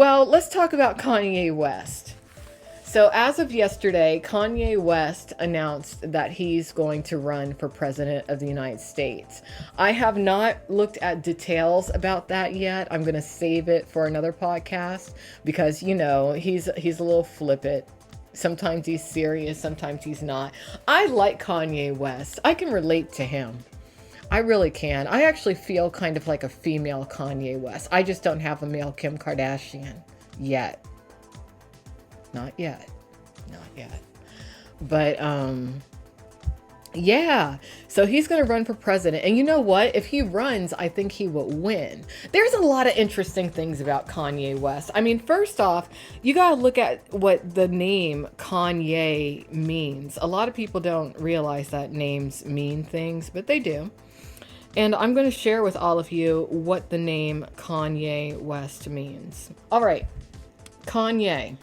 Well, let's talk about Kanye West. So, as of yesterday, Kanye West announced that he's going to run for president of the United States. I have not looked at details about that yet. I'm going to save it for another podcast because, he's a little flippant. Sometimes he's serious, sometimes he's not. I like Kanye West. I can relate to him. I really can. I actually feel kind of like a female Kanye West. I just don't have a male Kim Kardashian yet. Not yet. Not yet. But yeah. So he's going to run for president. And you know what? If he runs, I think he will win. There's a lot of interesting things about Kanye West. I mean, first off, you got to look at what the name Kanye means. A lot of people don't realize that names mean things, but they do. And I'm going to share with all of you what the name Kanye West means. All right. Kanye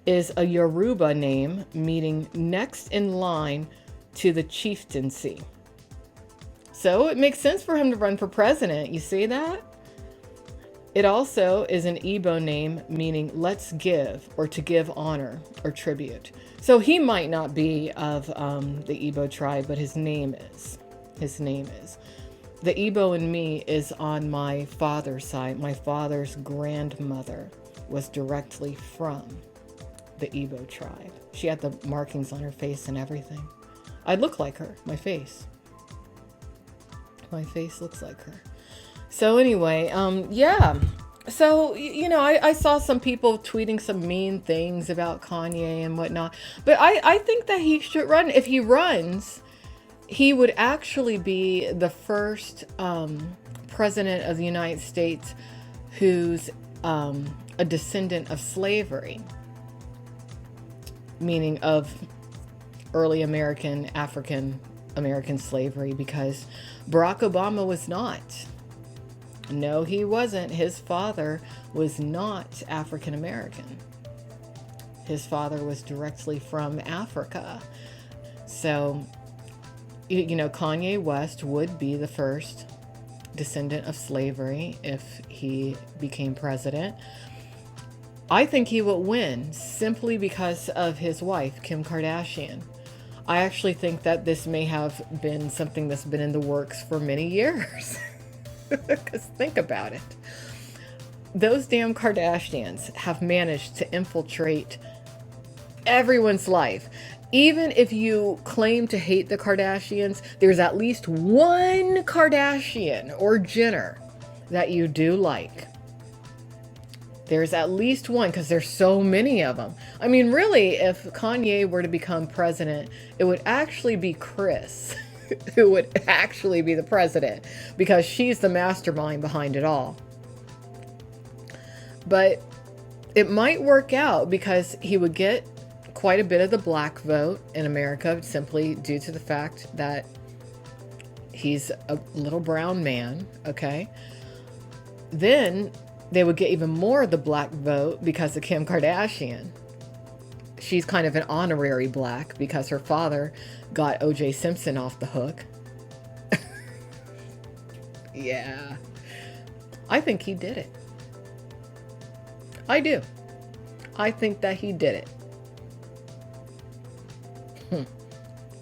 is a Yoruba name meaning next in line to the chieftaincy. So it makes sense for him to run for president. You see that? It also is an Igbo name meaning let's give, or to give honor or tribute. So he might not be of the Igbo tribe, but his name is. His name is. The Igbo in me is on my father's side. My father's grandmother was directly from the Igbo tribe. She had the markings on her face and everything. I look like her, my face. My face looks like her. So anyway, yeah. So, I saw some people tweeting some mean things about Kanye and whatnot. But I think that he should run. If he runs, he would actually be the first president of the United States who's a descendant of slavery, meaning of early African American slavery, because Barack Obama was not. No, he wasn't. His father was not African American. His father was directly from Africa. So, Kanye West would be the first descendant of slavery if he became president. I think he will win simply because of his wife, Kim Kardashian. I actually think that this may have been something that's been in the works for many years. Because think about it. Those damn Kardashians have managed to infiltrate everyone's life. Even if you claim to hate the Kardashians, there's at least one Kardashian or Jenner that you do like. There's at least one, because there's so many of them. I mean, really, if Kanye were to become president, it would actually be Kris who would actually be the president, because she's the mastermind behind it all. But it might work out because he would get quite a bit of the black vote in America, simply due to the fact that he's a little brown man, okay? Then they would get even more of the black vote because of Kim Kardashian. She's kind of an honorary black because her father got O.J. Simpson off the hook. Yeah. I think he did it. I do. I think that he did it.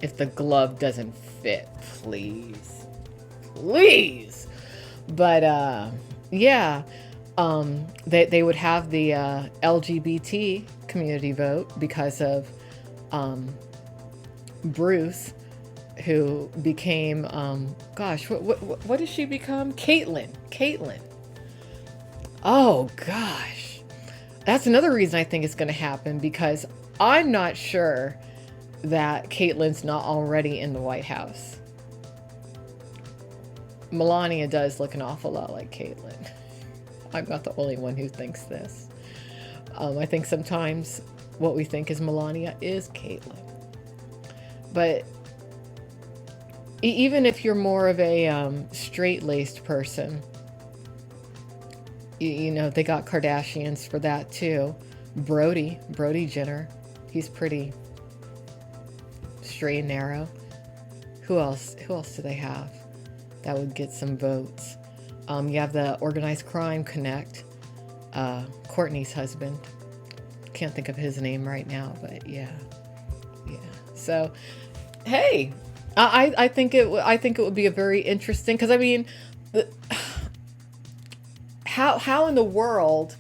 If the glove doesn't fit, please. Please. But, yeah. They would have the LGBT community vote because of Bruce, who became, what did she become? Caitlyn. Oh, gosh. That's another reason I think it's going to happen, because I'm not sure that Caitlyn's not already in the White House. Melania does look an awful lot like Caitlyn. I'm not the only one who thinks this. I think sometimes what we think is Melania is Caitlyn. But even if you're more of a straight-laced person, they got Kardashians for that too. Brody Jenner, he's pretty straight and narrow. Who else do they have that would get some votes? You have the Organized Crime Connect. Courtney's husband. Can't think of his name right now, but yeah. So, hey, I think it would be a very interesting, because I mean, how in the world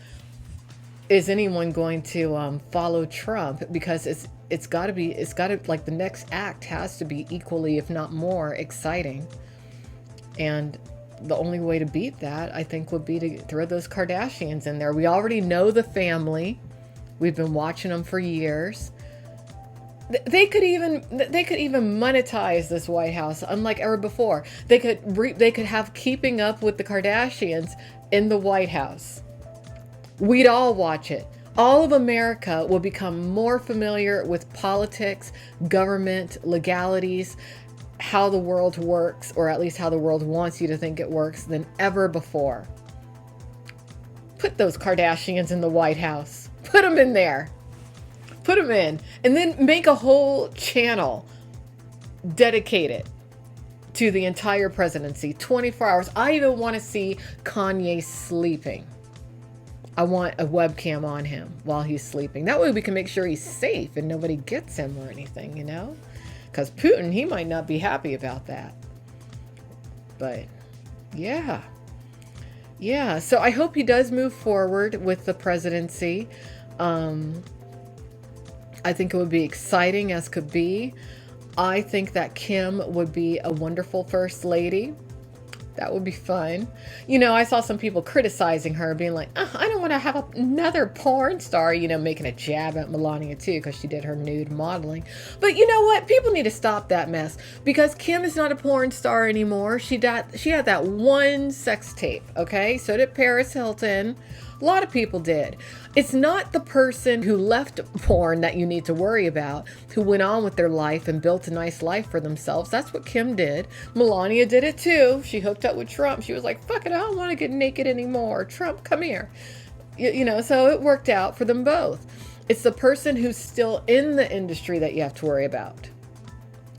is anyone going to follow Trump? Because it's got to like, the next act has to be equally, if not more, exciting. And the only way to beat that, I think, would be to throw those Kardashians in there. We already know the family. We've been watching them for years. They could even monetize this White House unlike ever before. They could have Keeping Up with the Kardashians in the White House. We'd all watch it. All of America will become more familiar with politics, government, legalities, how the world works, or at least how the world wants you to think it works, than ever before. Put those Kardashians in the White House. Put them in there. Put them in. And then make a whole channel dedicated to the entire presidency, 24 hours. I even want to see Kanye sleeping. I want a webcam on him while he's sleeping. That way we can make sure he's safe and nobody gets him or anything, you know? Because Putin, he might not be happy about that. But, yeah. Yeah, so I hope he does move forward with the presidency. I think it would be exciting as could be. I think that Kim would be a wonderful first lady. That would be fun. You know, I saw some people criticizing her, being like, I don't want to have another porn star, you know, making a jab at Melania too, because she did her nude modeling. But you know what? People need to stop that mess, because Kim is not a porn star anymore. She had that one sex tape, okay? So did Paris Hilton. A lot of people did. It's not the person who left porn that you need to worry about, who went on with their life and built a nice life for themselves. That's what Kim did. Melania did it too. She hooked up with Trump. She was like, fuck it, I don't want to get naked anymore. Trump, come here. You know, so it worked out for them both. It's the person who's still in the industry that you have to worry about,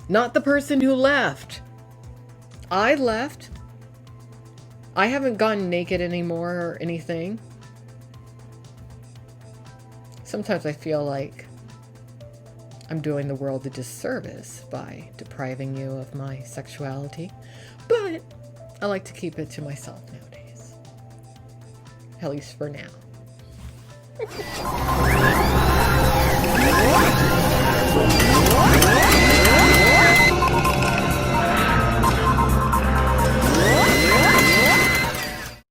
not the person who left. I left. I haven't gone naked anymore or anything. Sometimes I feel like I'm doing the world a disservice by depriving you of my sexuality, but I like to keep it to myself nowadays, at least for now.